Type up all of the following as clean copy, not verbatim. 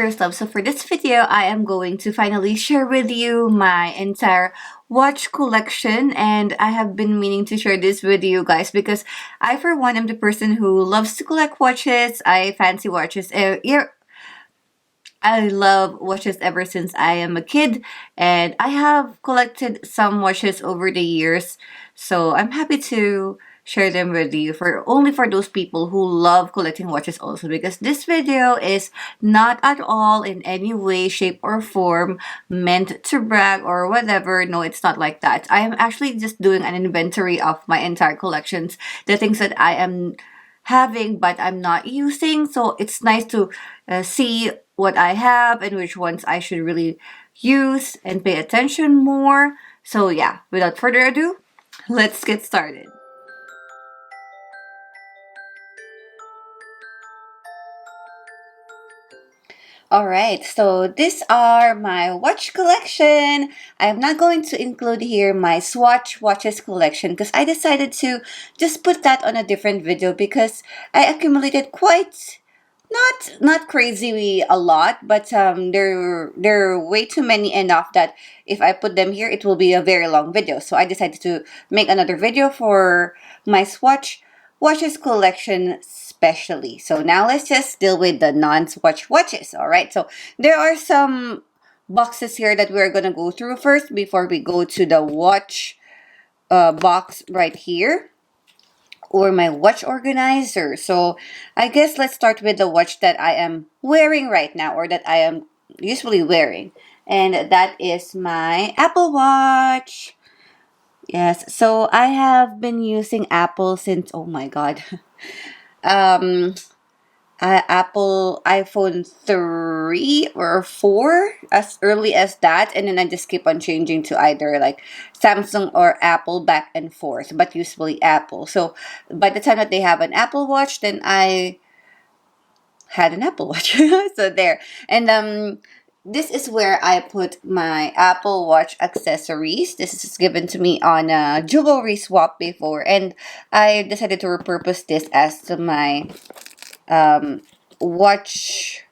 first love. So for this video, I am going to finally share with you my entire watch collection, and I have been meaning to share this with you guys because I, for one, am the person who loves to collect watches. I fancy watches. I love watches ever since I am a kid, and I have collected some watches over the years. So I'm happy to share them with you for only for those people who love collecting watches also, because this video is not at all in any way, shape, or form meant to brag or whatever. No, it's not like that. I am actually just doing an inventory of my entire collections, the things that I am having but I'm not using. So it's nice to see what I have and which ones I should really use and pay attention more. So yeah, without further ado, let's get started. Alright, so these are my watch collection. I am not going to include here my Swatch Watches collection because I decided to just put that on a different video because I accumulated quite not crazy a lot, but there are way too many enough that if I put them here, it will be a very long video. So I decided to make another video for my Swatch Watches collection specially. So now let's just deal with the non-Swatch watches. All right. So there are some boxes here that we're gonna go through first before we go to the watch box right here, or my watch organizer. So I guess let's start with the watch that I am wearing right now, or that I am usually wearing. And that is my Apple Watch. Yes, so I have been using Apple since, oh my God, um, Apple iPhone 3 or 4, as early as that, and then I just keep on changing to either like Samsung or Apple back and forth, but usually Apple. So by the time that they have an Apple Watch, then I had an Apple Watch. So there. And this is where I put my Apple Watch accessories. This is given to me on a jewelry swap before, and I decided to repurpose this as my watch,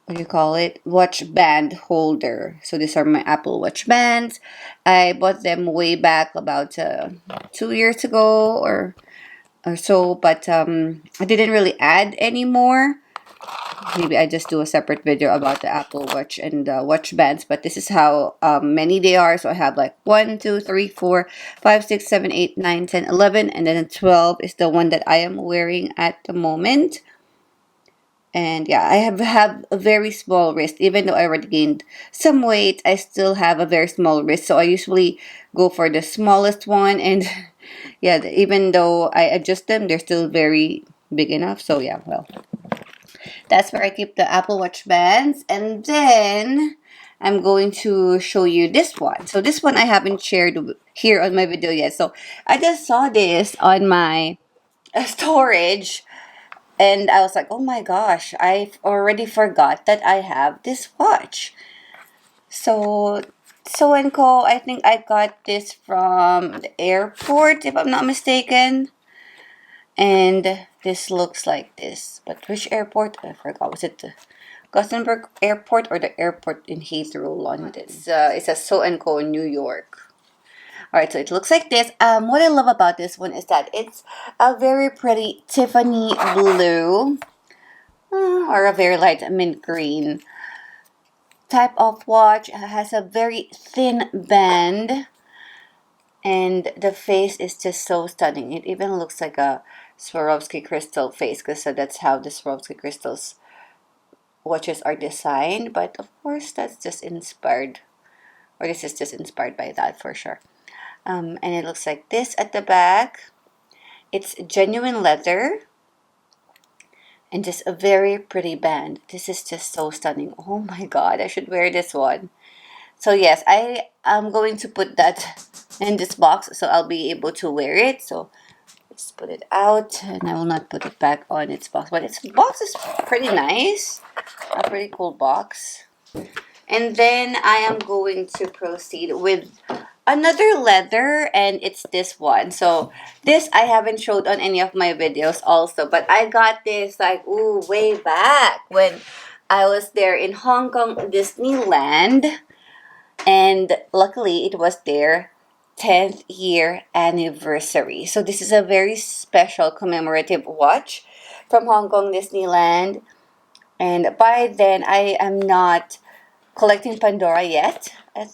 what do you call it, watch band holder. So these are my Apple Watch bands. I bought them way back about 2 years ago or so, but I didn't really add anymore. Maybe I just do a separate video about the Apple Watch and watch bands, but this is how many they are. So I have like 1, 2, 3, 4, 5, 6, 7, 8, 9, 10, 11, and then 12 is the one that I am wearing at the moment. And yeah, I have a very small wrist. Even though I already gained some weight, I still have a very small wrist. So I usually go for the smallest one. And yeah, even though I adjust them, they're still very big enough. So yeah, well, that's where I keep the Apple Watch bands. And then I'm going to show you this one. So this one I haven't shared here on my video yet. So I just saw this on my storage, and I was like, oh my gosh, I already forgot that I have this watch. So So&Co, I think I got this from the airport, if I'm not mistaken. And this looks like this. But which airport? I forgot. Was it the Gothenburg airport or the airport in Heathrow, London? It's a So&Co in New York. Alright, so it looks like this. What I love about this one is that it's a very pretty Tiffany blue, or a very light mint green type of watch. It has a very thin band, and the face is just so stunning. It even looks like a Swarovski crystal face, because that's how the Swarovski crystals watches are designed. But of course, that's just inspired, or this is just inspired by that for sure. And it looks like this at the back. It's genuine leather and just a very pretty band. This is just so stunning. Oh my God, I should wear this one. So yes, I am going to put that in this box so I'll be able to wear it. So let's put it out, and I will not put it back on its box. But its box is pretty nice. A pretty cool box. And then I am going to proceed with another leather, and it's this one. So this I haven't showed on any of my videos also, but I got this like way back when I was there in Hong Kong Disneyland, and luckily it was their 10th year anniversary. So this is a very special commemorative watch from Hong Kong Disneyland. And by then, I am not collecting Pandora yet.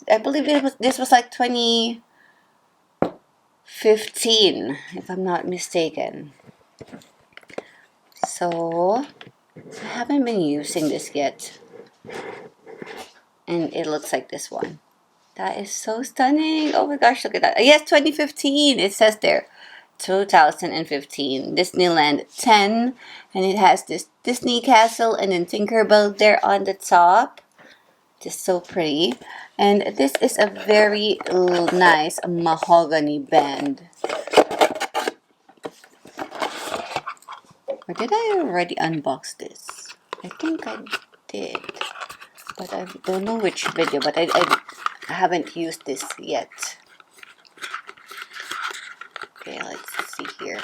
I believe this was like 2015, if I'm not mistaken. So I haven't been using this yet. And it looks like this one. That is so stunning. Oh my gosh, look at that. Yes, 2015. It says there. 2015. Disneyland 10. And it has this Disney castle and then Tinkerbell there on the top. Just so pretty. And this is a very nice mahogany band. Or did I already unbox this? I think I did. But I don't know which video. But I haven't used this yet. Okay, let's see here.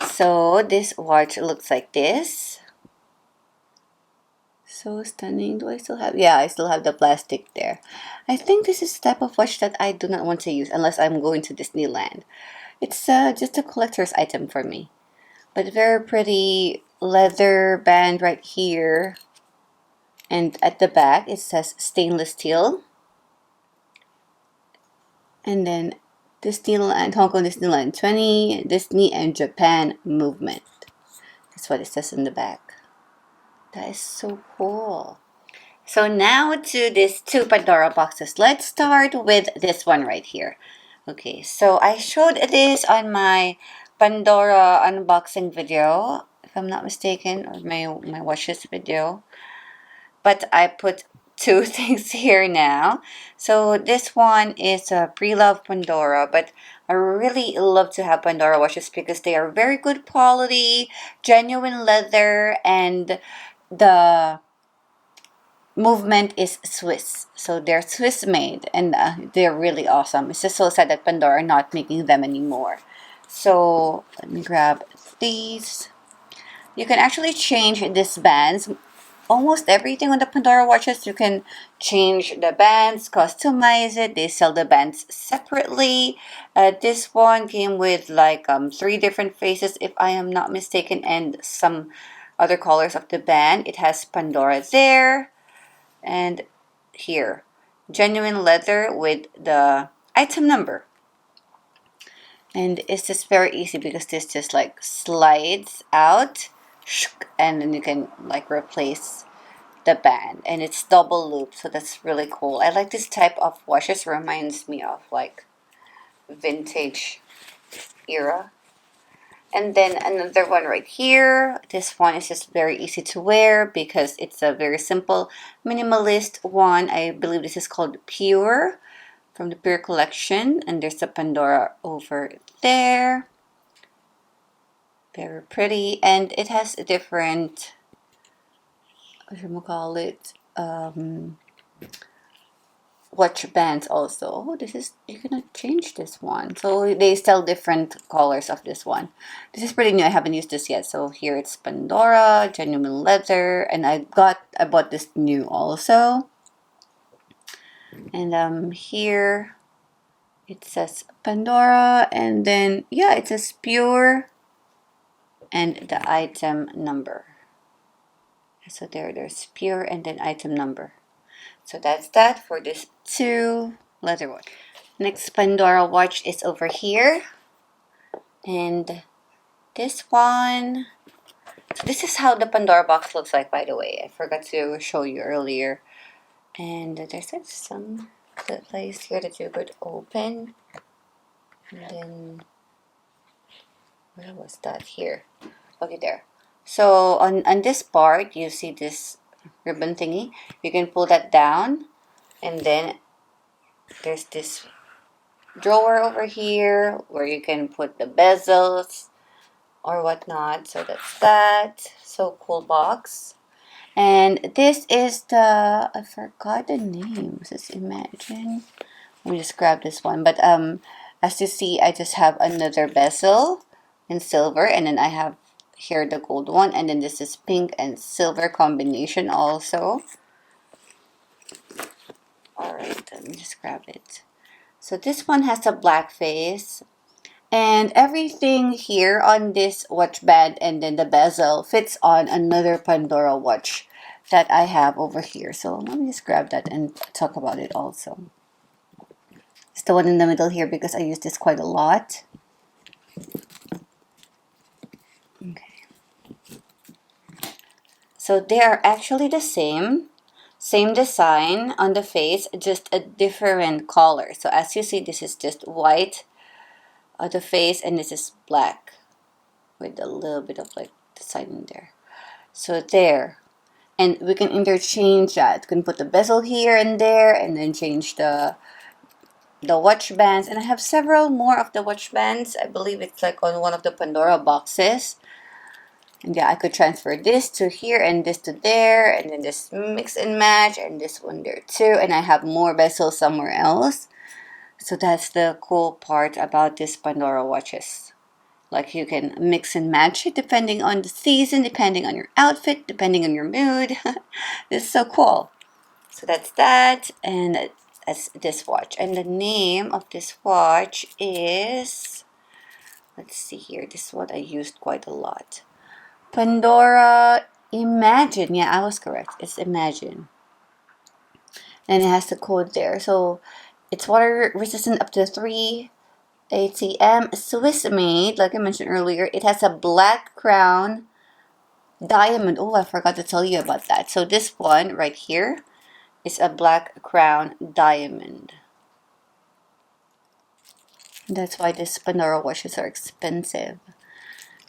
So this watch looks like this. So stunning. Do I still have? Yeah, I still have the plastic there. I think this is the type of watch that I do not want to use unless I'm going to Disneyland. It's just a collector's item for me. But very pretty leather band right here. And at the back it says stainless steel. And then Disneyland, Hong Kong Disneyland 20, Disney and Japan movement. That's what it says in the back. That is so cool. So now to these two Pandora boxes. Let's start with this one right here. Okay, so I showed this on my Pandora unboxing video, if I'm not mistaken, or my watches video. But I put two things here now. So this one is a pre-loved Pandora, but I really love to have Pandora watches because they are very good quality, genuine leather, and the movement is Swiss. So they're Swiss made and they're really awesome. It's just so sad that Pandora are not making them anymore. So let me grab these. You can actually change these bands. Almost everything on the Pandora watches, you can change the bands, customize it. They sell the bands separately. This one came with like 3 different faces, if I am not mistaken, and some other colors of the band. It has Pandora there and here. Genuine leather with the item number. And it's just very easy because this just like slides out and then you can like replace the band, and it's double loop, so that's really cool. I like this type of watches. Reminds me of like vintage era. And then another one right here. This one is just very easy to wear because it's a very simple minimalist one. I believe this is called Pure from the Pure collection, and there's a Pandora over there. Very pretty, and it has a different, what should we call it, watch bands also. Oh, this is, you cannot change this one. So they sell different colors of this one. This is pretty new. I haven't used this yet. So here it's Pandora, genuine leather, and I bought this new also. And here it says Pandora, and then yeah, it says Pure and the item number. So there's Pure and then item number. So that's that for this 2 leather watch. Next Pandora watch is over here. And this one, so this is how the Pandora box looks like, by the way. I forgot to show you earlier. And there's like some place here that you could open. And then, where was that? Here. Okay, there. So on this part, you see this ribbon thingy. You can pull that down, and then there's this drawer over here where you can put the bezels or whatnot. So that's that. So cool box. And this is the, I forgot the name. This is Imagine. Let me just grab this one. But as you see, I just have another bezel in silver, and then I have here the gold one, and then this is pink and silver combination also. Alright, let me just grab it. So this one has a black face, and everything here on this watch band and then the bezel fits on another Pandora watch that I have over here. So let me just grab that and talk about it also. It's the one in the middle here because I use this quite a lot. Okay. So they are actually the same design on the face, just a different color. So as you see, this is just white on the face, and this is black with a little bit of like design in there. So there. And we can interchange that. You can put the bezel here and there, and then change the watch bands. And I have several more of the watch bands. I believe it's like on one of the Pandora boxes. And yeah, I could transfer this to here and this to there, and then this mix and match, and this one there too. And I have more bezels somewhere else. So that's the cool part about this Pandora watches. Like you can mix and match it depending on the season, depending on your outfit, depending on your mood. This is so cool. So that's that, and that's this watch. And the name of this watch is, let's see here, this is what I used quite a lot. Pandora Imagine. Yeah, I was correct. It's Imagine. And it has the code there. So it's water resistant up to 3 ATM, Swiss made, like I mentioned earlier. It has a black crown diamond. Oh, I forgot to tell you about that. So this one right here is a black crown diamond. That's why these Pandora watches are expensive.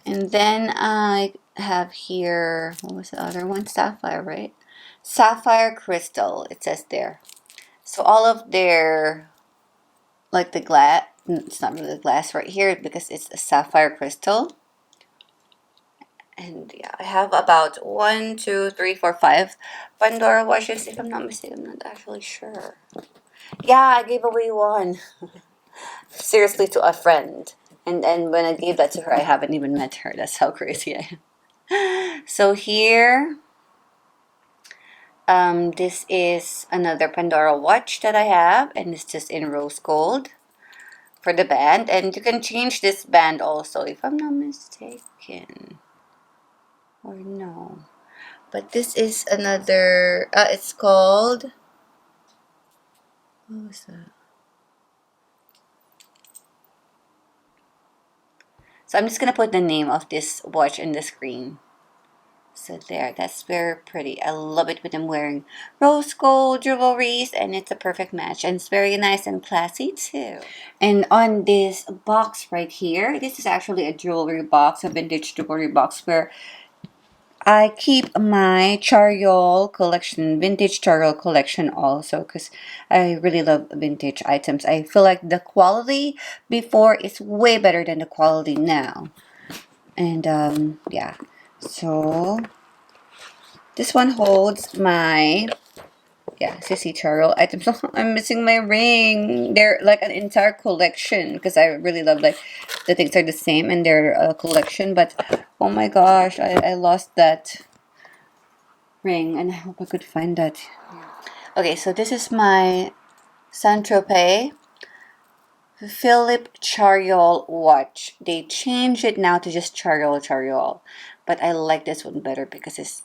And then I have here, what was the other one? Sapphire, right? Sapphire crystal, it says there. So all of their, like the glass, it's not really glass right here because it's a sapphire crystal. And yeah, I have about 1, 2, 3, 4, 5 Pandora watches. If I'm not mistaken, I'm not actually sure. Yeah, I gave away one. Seriously, to a friend. And when I gave that to her, I haven't even met her. That's how crazy I am. So here, this is another Pandora watch that I have, and it's just in rose gold for the band. And you can change this band also, if I'm not mistaken. Or no. But this is another, it's called, what was that? So I'm just going to put the name of this watch in the screen. So there, that's very pretty. I love it when I'm wearing rose gold jewelries, and it's a perfect match. And it's very nice and classy too. And on this box right here, this is actually a jewelry box, a vintage jewelry box where I keep my Charriol collection, vintage Charriol collection also, because I really love vintage items. I feel like the quality before is way better than the quality now. And yeah, so this one holds my, yeah, Sissy Charriol items. I'm missing my ring. They're like an entire collection because I really love, like, the things are the same and they're a collection. But oh my gosh, I lost that ring, and I hope I could find that. Okay, so this is my Saint-Tropez Philip Charriol watch. They changed it now to just Charriol, but I like this one better because it's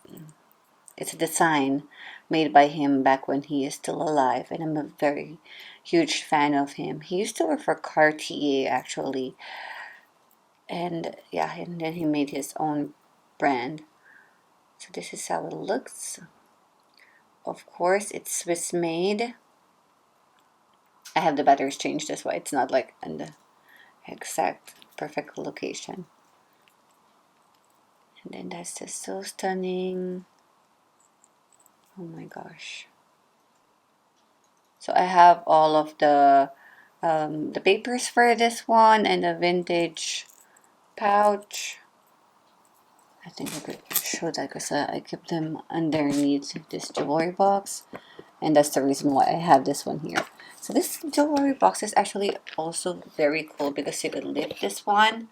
a design made by him back when he is still alive, and I'm a very huge fan of him. He used to work for Cartier actually, and yeah, and then he made his own brand. So this is how it looks. Of course, it's Swiss made. I have the batteries changed, that's why it's not like in the exact perfect location. And then that's just so stunning. Oh my gosh. So I have all of the papers for this one and the vintage pouch. I think I could show that because I kept them underneath this jewelry box, and that's the reason why I have this one here. So this jewelry box is actually also very cool because you can lift this one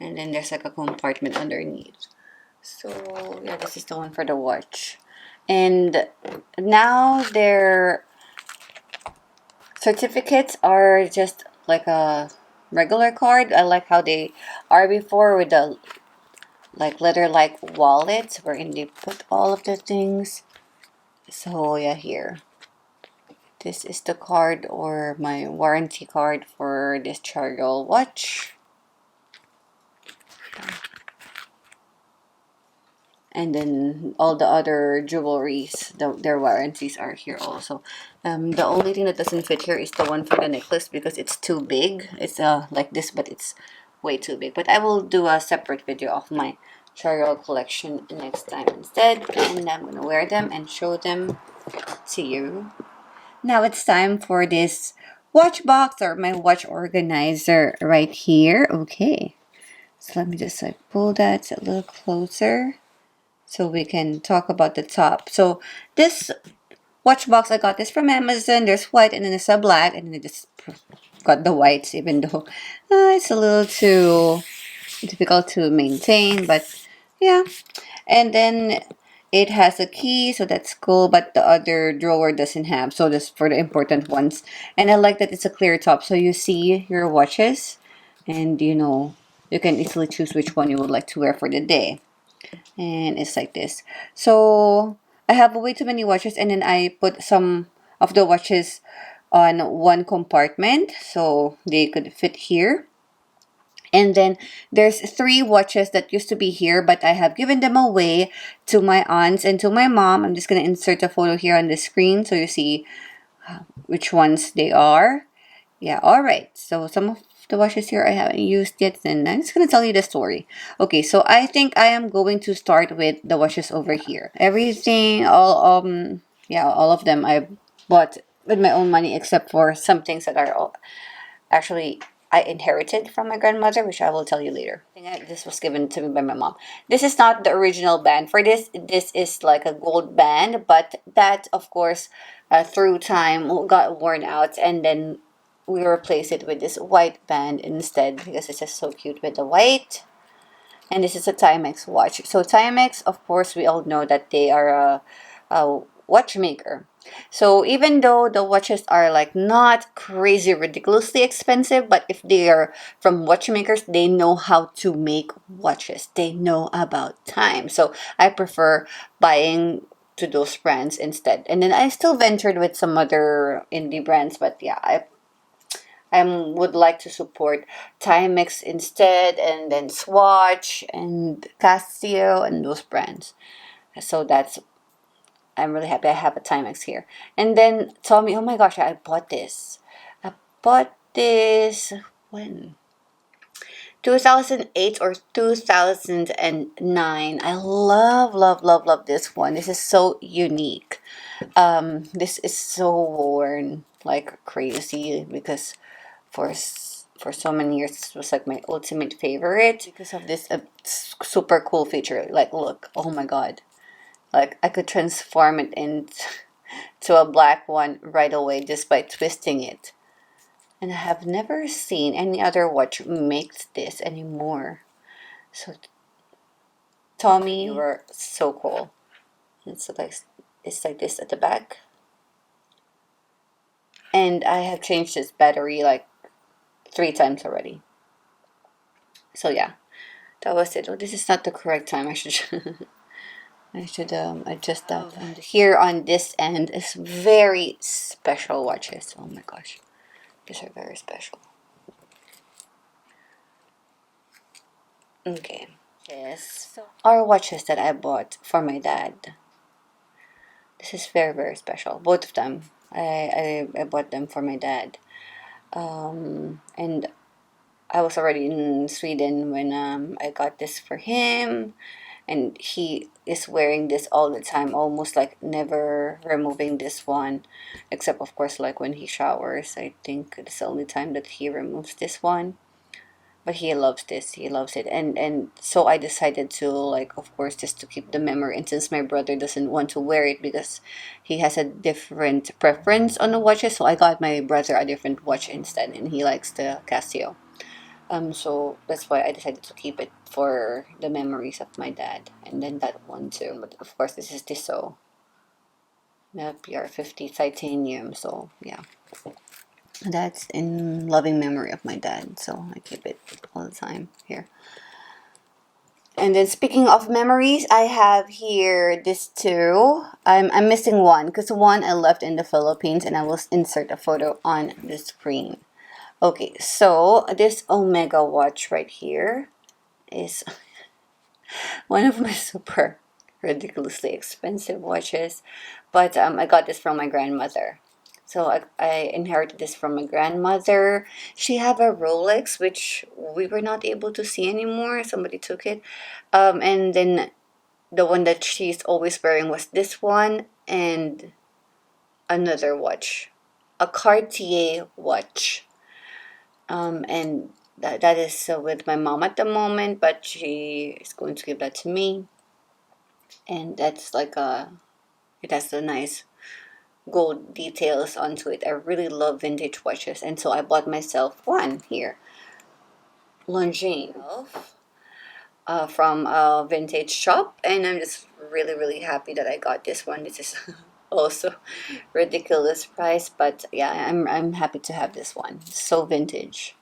And then there's like a compartment underneath. So yeah, this is the one for the watch. And now their certificates are just like a regular card. I like how they are before with the like leather-like wallets wherein they put all of the things. So yeah, here. This is the card or my warranty card for this Charriol watch. And then all the other jewelries, their warranties are here also. The only thing that doesn't fit here is the one for the necklace because it's too big. It's like this, but it's way too big. But I will do a separate video of my Charriol collection next time instead. And I'm gonna wear them and show them to you. Now it's time for this watch box or my watch organizer right here. Okay, so let me just like pull that a little closer so we can talk about the top. So this watch box, I got this from Amazon. There's white and then there's a black, and then I just got the whites, even though it's a little too difficult to maintain, but yeah. And then it has a key, so that's cool, but the other drawer doesn't have, so this for the important ones. And I like that it's a clear top, so you see your watches, and you know, you can easily choose which one you would like to wear for the day. And it's like this. So I have way too many watches, and then I put some of the watches on one compartment so they could fit here. And then there's 3 watches that used to be here, but I have given them away to my aunts and to my mom. I'm just going to insert a photo here on the screen so you see which ones they are. Yeah, all right. So some of the watches here I haven't used yet, and I'm just going to tell you the story. Okay, so I think I am going to start with the watches over here. Everything, all of them I bought with my own money except for some things that are all actually I inherited from my grandmother, which I will tell you later. I think this was given to me by my mom. This is not the original band for this. This is like a gold band, but that, of course, through time got worn out, and then we replaced it with this white band instead because it's just so cute with the white. And this is a Timex watch. So Timex, of course, we all know that they are a watchmaker. So even though the watches are like not crazy ridiculously expensive, but if they are from watchmakers, they know how to make watches. They know about time. So I prefer buying to those brands instead. And then I still ventured with some other indie brands, but yeah, I would like to support Timex instead, and then Swatch and Casio and those brands. So I'm really happy I have a Timex here. And then Tommy, oh my gosh, I bought this. I bought this when? 2008 or 2009. I love this one. This is so unique. This is so worn like crazy because for so many years this was like my ultimate favorite because of this super cool feature. Like, look, oh my god, like I could transform it into to a black one right away just by twisting it. And I have never seen any other watch makes this anymore. So Tommy, you were so cool. It's like this at the back. And I have changed this battery like 3 times already. So yeah, that was it. Oh, this is not the correct time. I should adjust that. And here on this end is very special watches. Oh my gosh, these are very special. Okay, yes, are watches that I bought for my dad. This is very special. Both of them. I bought them for my dad. And I was already in Sweden when I got this for him, and he is wearing this all the time, almost like never removing this one, except of course like when he showers. I think it's the only time that he removes this one. But he loves this. He loves it, and so I decided to, like, of course, just to keep the memory. And since my brother doesn't want to wear it because he has a different preference on the watches, so I got my brother a different watch instead, and he likes the Casio. So that's why I decided to keep it for the memories of my dad. And then that one too. But of course, this is Tissot. The PR50 titanium. So yeah, that's in loving memory of my dad. So I keep it all the time here. And then speaking of memories, I have here this two. I'm missing one because one I left in the Philippines, and I will insert a photo on the screen. Okay, so this Omega watch right here is one of my super ridiculously expensive watches, but I got this from my grandmother. So I inherited this from my grandmother. She had a Rolex, which we were not able to see anymore. Somebody took it. And then the one that she's always wearing was this one and another watch, a Cartier watch. And that is with my mom at the moment, but she is going to give that to me. And that's like it has the nice gold details onto it. I really love vintage watches, and so I bought myself one here, Longines, from a vintage shop, and I'm just really happy that I got this one. This is also ridiculous price, but yeah, I'm happy to have this one. So vintage.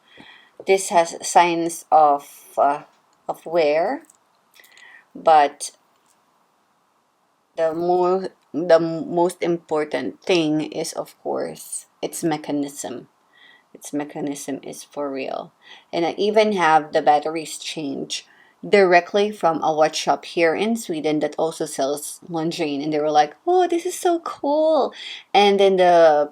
This has signs of wear, but the most important thing is, of course, its mechanism. Its mechanism is for real. And I even have the batteries change directly from a watch shop here in Sweden that also sells Longines, and they were like, "Oh, this is so cool!" And then the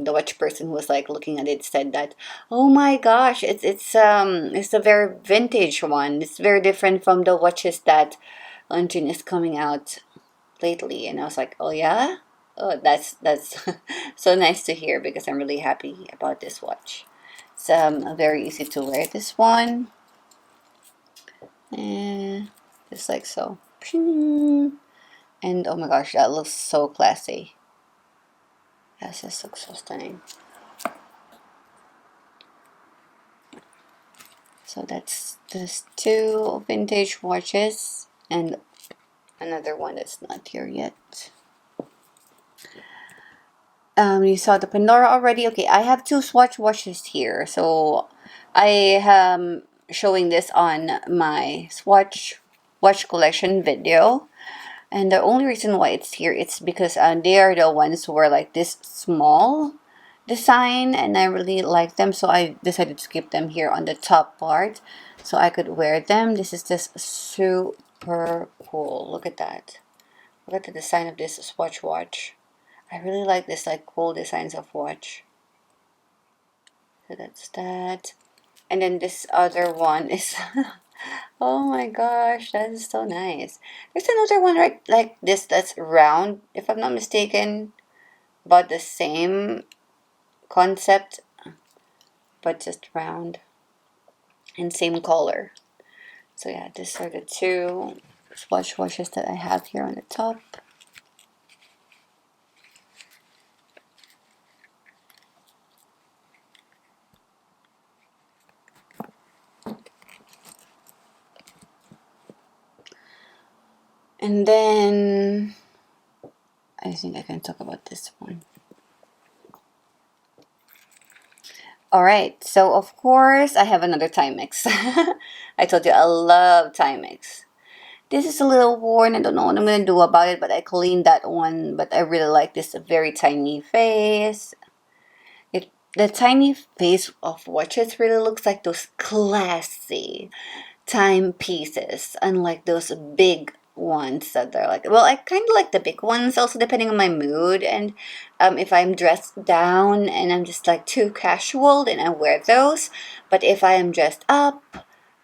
watch person who was like looking at it said that, "Oh my gosh, it's a very vintage one. It's very different from the watches that Longines is coming out lately." And I was like, "Oh yeah." Oh, that's so nice to hear because I'm really happy about this watch. It's very easy to wear, this one, and just like so. And oh my gosh, that looks so classy. Yes, this looks so stunning. So that's this two vintage watches and another one that's not here yet. You saw the Pandora already. Okay, I have two Swatch watches here. So I am showing this on my Swatch watch collection video. And the only reason why it's here, it's because they are the ones who are like this small design, and I really like them. So I decided to keep them here on the top part so I could wear them. This is just super cool. Look at that. Look at the design of this Swatch watch. I really like this like cool designs of watch. So that's that. And then this other one is oh my gosh, that is so nice. There's another one right like this that's round, if I'm not mistaken, but the same concept, but just round and same color. So yeah, these are the two Swatch watches that I have here on the top. And then I think I can talk about this one. Alright, so of course I have another Timex. I told you I love Timex. This is a little worn. I don't know what I'm going to do about it, but I cleaned that one. But I really like this very tiny face. The tiny face of watches really looks like those classy timepieces, unlike those big ones that are like, well, I kind of like the big ones also depending on my mood. And if I'm dressed down and I'm just like too casual, then I wear those. But if I am dressed up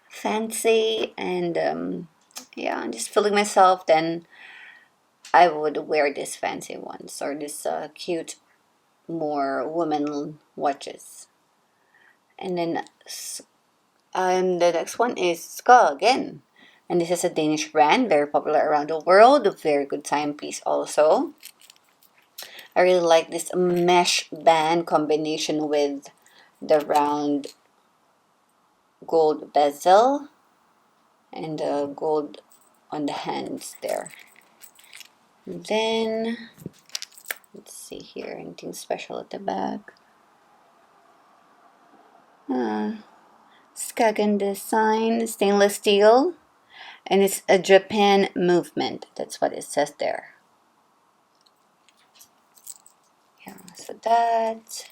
fancy and yeah, I'm just feeling myself, then I would wear these fancy ones or this cute more women watches. And then the next one is Skagen, and this is a Danish brand, very popular around the world, a very good timepiece also. I really like this mesh band combination with the round gold bezel and gold on the hands there. And then let's see here, anything special at the back. Skagen design, stainless steel, and it's a Japan movement. That's what it says there. Yeah, so that.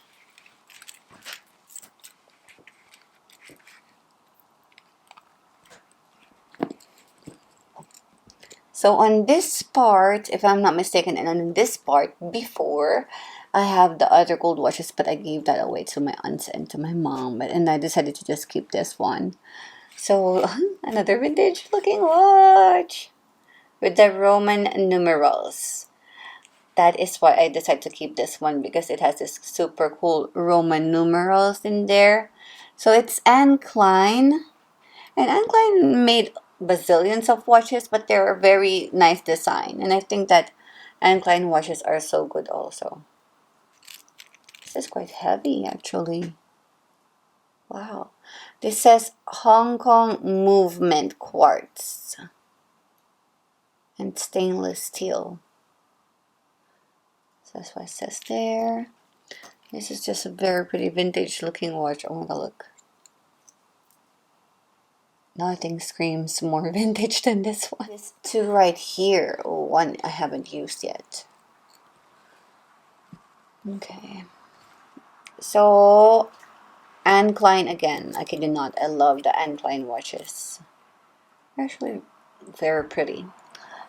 So on this part, if I'm not mistaken, and on this part before, I have the other gold watches, but I gave that away to my aunts and to my mom, and I decided to just keep this one. So another vintage looking watch with the Roman numerals. That is why I decided to keep this one, because it has this super cool Roman numerals in there. So it's Klein. And Klein made bazillions of watches, but they're a very nice design. And I think that Klein watches are so good also. This is quite heavy actually. Wow. This says Hong Kong Movement Quartz. And stainless steel. So that's what it says there. This is just a very pretty vintage looking watch. Oh my god, look. Nothing screams more vintage than this one. There's two right here. One I haven't used yet. Okay. So, Klein again. I kid you not. I love the Klein watches. They're actually very pretty.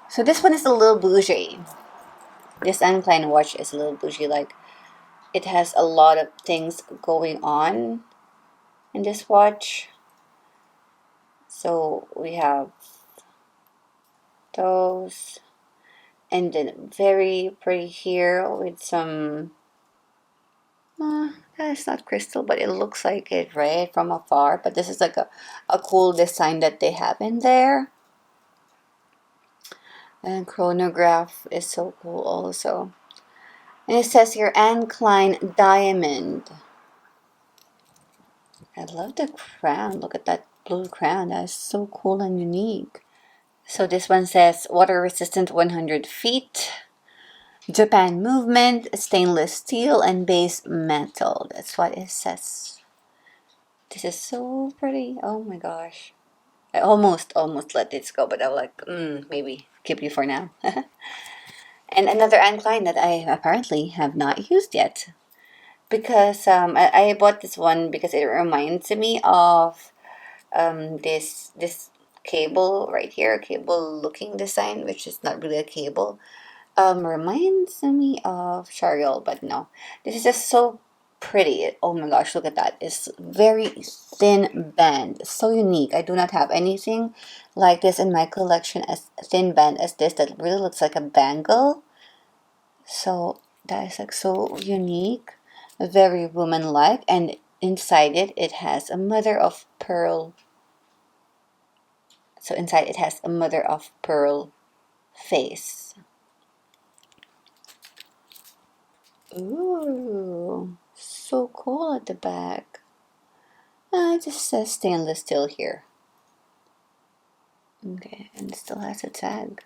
So this one is a little bougie. This Klein watch is a little bougie. Like, it has a lot of things going on in this watch. So we have those, and then very pretty here with some that is not crystal, but it looks like it, right, from afar. But this is like a cool design that they have in there. And chronograph is so cool also. And it says here Klein diamond. I love the crown. Look at that blue crown. That is so cool and unique. So this one says water resistant 100 feet. Japan movement, stainless steel, and base metal. That's what it says. This is so pretty. Oh my gosh. I almost let this go, but I was like, maybe keep you for now. And another Klein that I apparently have not used yet. Because I bought this one because it reminds me of this cable right here, cable looking design, which is not really a cable. Reminds me of Charriol, but no. This is just so pretty. Oh my gosh, look at that. It's very thin band. So unique. I do not have anything like this in my collection as thin band as this that really looks like a bangle. So that is like so unique. Very woman-like, and inside it has a mother of pearl. So inside it has a mother of pearl face. Ooh, so cool at the back. It just says stainless steel here. Okay, and it still has a tag.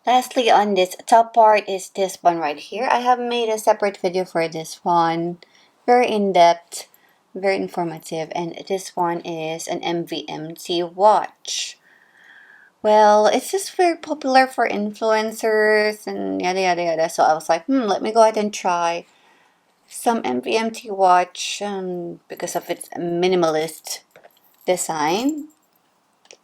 Lastly, on this top part is this one right here. I have made a separate video for this one. Very in-depth, very informative. And this one is an MVMT watch. Well, it's just very popular for influencers and yada yada yada. So I was like, let me go ahead and try some MVMT watch because of its minimalist design.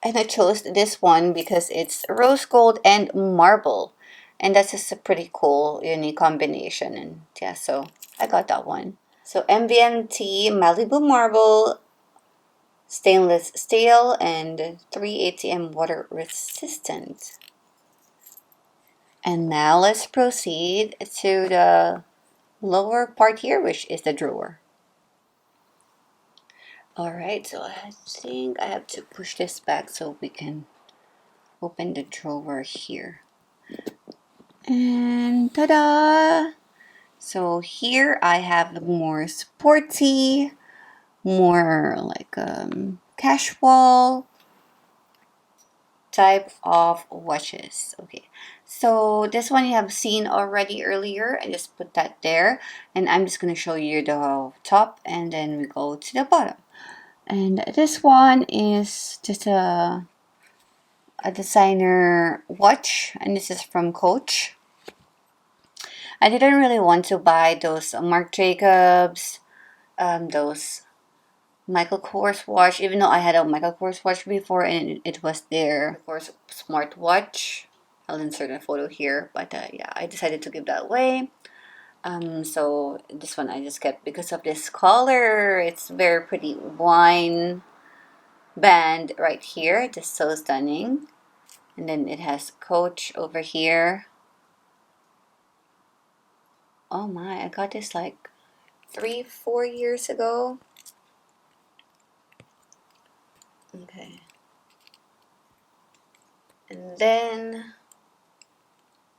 And I chose this one because it's rose gold and marble. And that's just a pretty cool, unique combination. And yeah, so I got that one. So MVMT Malibu Marble, stainless steel, and 3 ATM water resistant. And now let's proceed to the lower part here, which is the drawer. Alright, so I think I have to push this back so we can open the drawer here. And ta-da! So here I have more sporty, more like casual type of watches. Okay, so this one you have seen already earlier. I just put that there, and I'm just going to show you the top, and then we go to the bottom. And this one is just a designer watch, and this is from Coach. I didn't really want to buy those Marc Jacobs, those Michael Kors watch, even though I had a Michael Kors watch before and it was their Kors smart watch. I'll insert a photo here, but yeah, I decided to give that away. So this one I just kept because of this color. It's very pretty wine band right here. Just so stunning. And then it has Coach over here. Oh my, I got this like 3-4 years ago. Okay. And then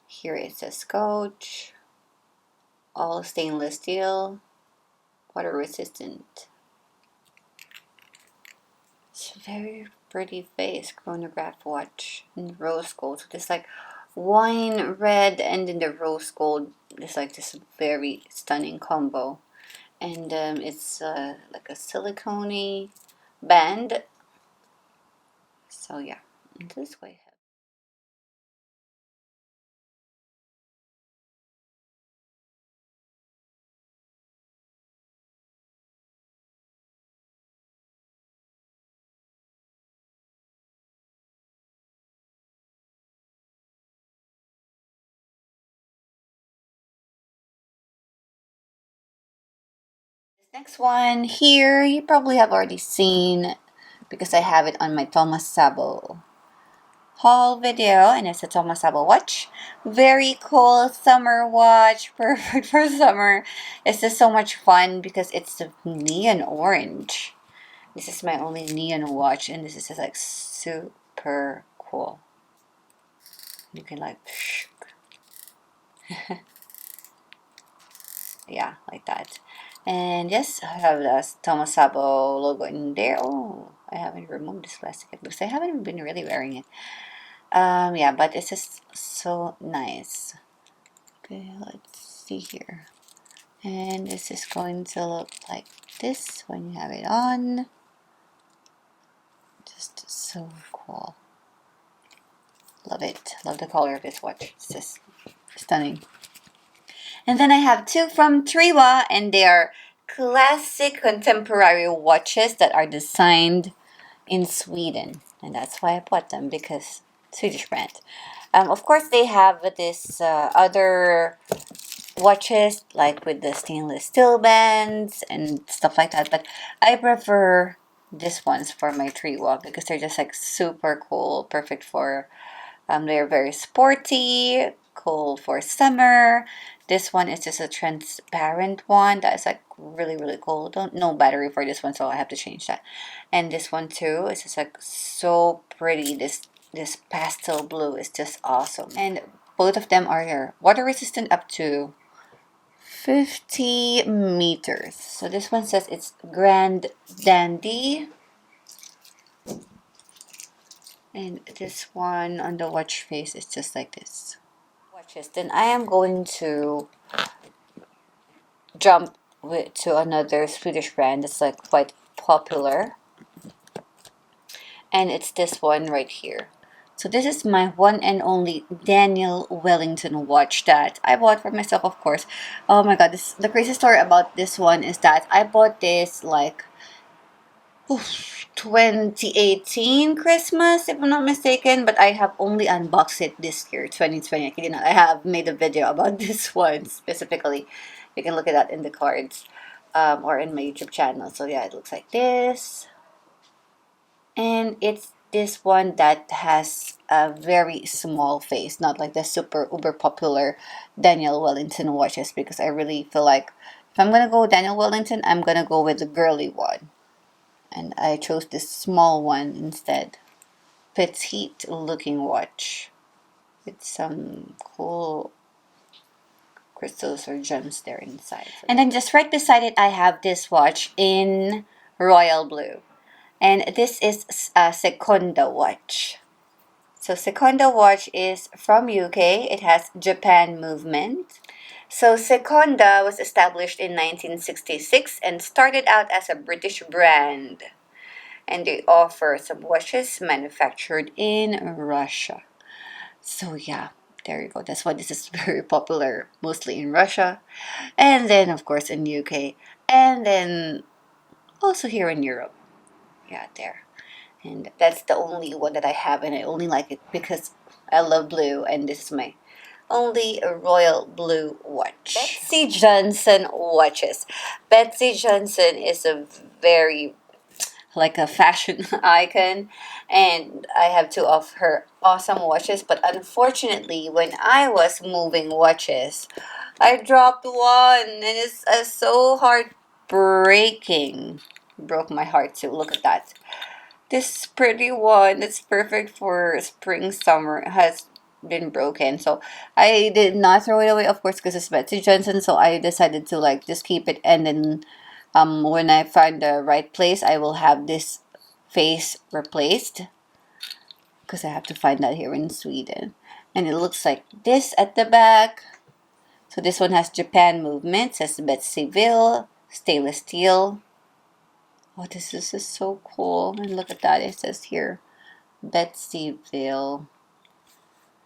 here it says Coach, all stainless steel, water resistant. It's a very pretty face, chronograph watch in rose gold. So there's like wine red and then the rose gold. It's like this very stunning combo. And it's like a silicone band. So yeah, this way. This next one here, you probably have already seen because I have it on my Thomas Sabo haul video, and it's a Thomas Sabo watch. Very cool summer watch, perfect for summer. It's just so much fun because it's the neon orange. This is my only neon watch, and this is just like super cool. You can like, yeah, like that. And yes, I have the Thomas Sabo logo in there. Oh, I haven't removed this plastic yet because I haven't been really wearing it. Yeah, but it's just so nice. Okay, let's see here. And this is going to look like this when you have it on. Just so cool. Love it. Love the color of this watch. It's just stunning. And then I have two from Triwa, and they are classic contemporary watches that are designed in Sweden. And that's why I bought them, because Swedish brand. Of course, they have this other watches like with the stainless steel bands and stuff like that, but I prefer these ones for my Triwa because they're just like super cool, perfect for they're very sporty, cool for summer. This one is just a transparent one that is like really cool. Don't no battery for this one, so I have to change that. And this one too is just like so pretty. This pastel blue is just awesome. And both of them are water resistant up to 50 meters. So this one says it's Grand Dandy. And this one on the watch face is just like this. Watches. Then I am going to jump to another Swedish brand that's like quite popular. And it's this one right here. So this is my one and only Daniel Wellington watch that I bought for myself, of course. Oh my god, the crazy story about this one is that I bought this like 2018 Christmas, if I'm not mistaken, but I have only unboxed it this year, 2020. I kid you not. I have made a video about this one specifically. You can look at that in the cards or in my YouTube channel. So yeah, it looks like this. And it's this one that has a very small face, not like the super uber popular Daniel Wellington watches, because I really feel like if I'm gonna go Daniel Wellington, I'm gonna go with the girly one. And I chose this small one instead. Petite looking watch with some cool crystals or gems there inside. And then just right beside it, I have this watch in royal blue. And this is a Sekonda Watch. So Sekonda Watch is from UK. It has Japan movement. So Sekonda was established in 1966 and started out as a British brand. And they offer some watches manufactured in Russia. So yeah, there you go. That's why this is very popular, mostly in Russia. And then of course in UK. And then also here in Europe. Yeah, there. And that's the only one that I have, and I only like it because I love blue, and this is my only royal blue watch. Betsy Johnson watches. Betsy Johnson is a very like a fashion icon, and I have two of her awesome watches, but unfortunately when I was moving watches, I dropped one, and it's so heartbreaking. Broke my heart too. Look at that. This pretty one that's perfect for spring summer has been broken. So I did not throw it away, of course, because it's Betsy Johnson. So I decided to like just keep it, and then when I find the right place, I will have this face replaced because I have to find that here in Sweden. And it looks like this at the back. So this one has Japan movement, says Betsyville, stainless steel. Oh, this is so cool. And look at that. It says here, Betsyville.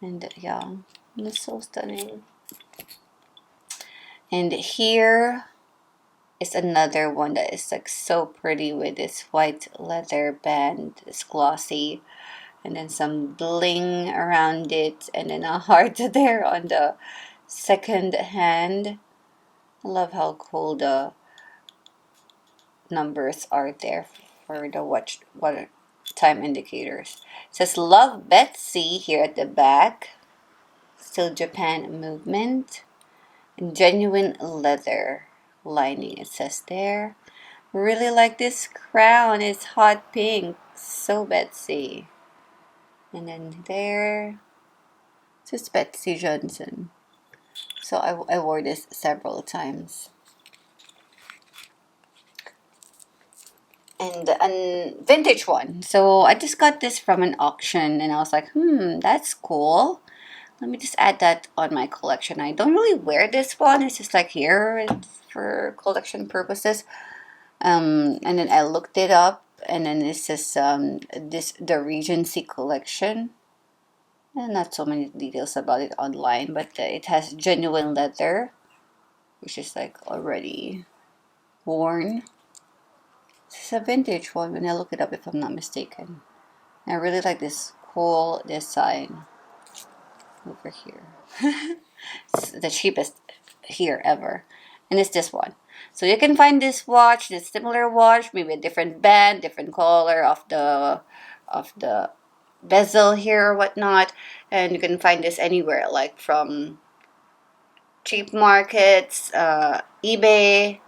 And yeah, it's so stunning. And here is another one that is like so pretty with this white leather band. It's glossy. And then some bling around it. And then a heart there on the second hand. I love how cool the numbers are there for the watch time indicators. It says Love Betsy here at the back. Still Japan movement. And genuine leather lining, it says there. Really like this crown. It's hot pink. So Betsy. And then there. It's just Betsy Johnson. So I wore this several times. And a vintage one. So I just got this from an auction, and I was like, that's cool. Let me just add that on my collection. I don't really wear this one. It's just like here for collection purposes. And then I looked it up, and then it says the Regency collection. And not so many details about it online, but it has genuine leather, which is like already worn. This is a vintage one when I look it up, if I'm not mistaken. And I really like this cool design over here. It's the cheapest here ever. And it's this one. So you can find this watch, this similar watch, maybe a different band, different color of the bezel here or whatnot. And you can find this anywhere, like from cheap markets, eBay,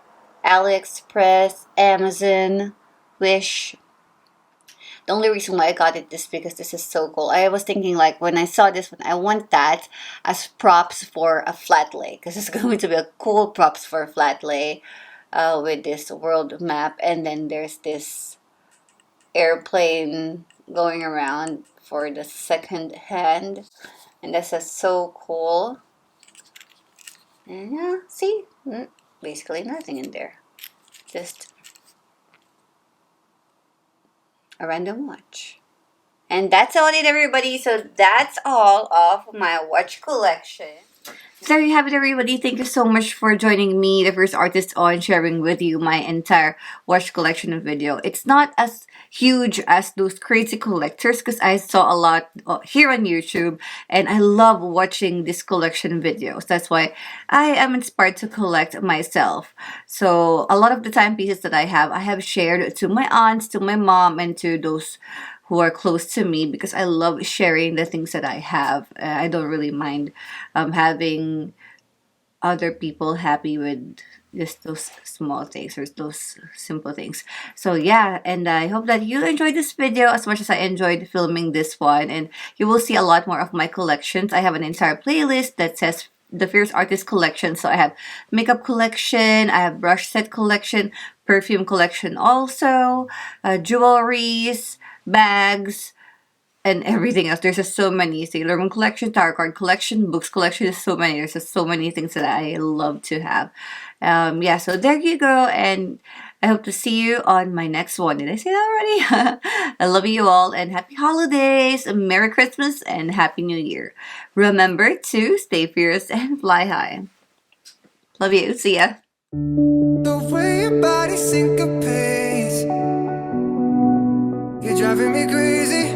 AliExpress, Amazon, Wish. The only reason why I got it is because this is so cool. I was thinking like when I saw this one, I want that as props for a flat lay, because it's going to be a cool props for a flat lay with this world map, and then there's this airplane going around for the second hand, and this is so cool. And yeah, see, basically nothing in there, just a random watch. And that's all it, everybody. So that's all of my watch collection. There you have it, everybody. Thank you so much for joining me, the first artist on, sharing with you my entire watch collection video. It's not as huge as those crazy collectors because I saw a lot here on YouTube, and I love watching these collection videos. That's why I am inspired to collect myself. So a lot of the timepieces that I have shared to my aunts, to my mom, and to those who are close to me, because I love sharing the things that I have. I don't really mind having other people happy with just those small things or those simple things. So yeah, and I hope that you enjoyed this video as much as I enjoyed filming this one, and you will see a lot more of my collections. I have an entire playlist that says the Fierce Artist collection. So I have makeup collection, I have brush set collection, perfume collection also, jewelries, bags, and everything else. There's just so many. Sailor Moon collection, tarot card collection, books collection. There's so many. There's just so many things that I love to have. Yeah, so there you go. And I hope to see you on my next one. Did I say that already? I love you all and happy holidays, Merry Christmas, and Happy New Year. Remember to stay fierce and fly high. Love you. See ya. The way your body syncopates, you're driving me crazy.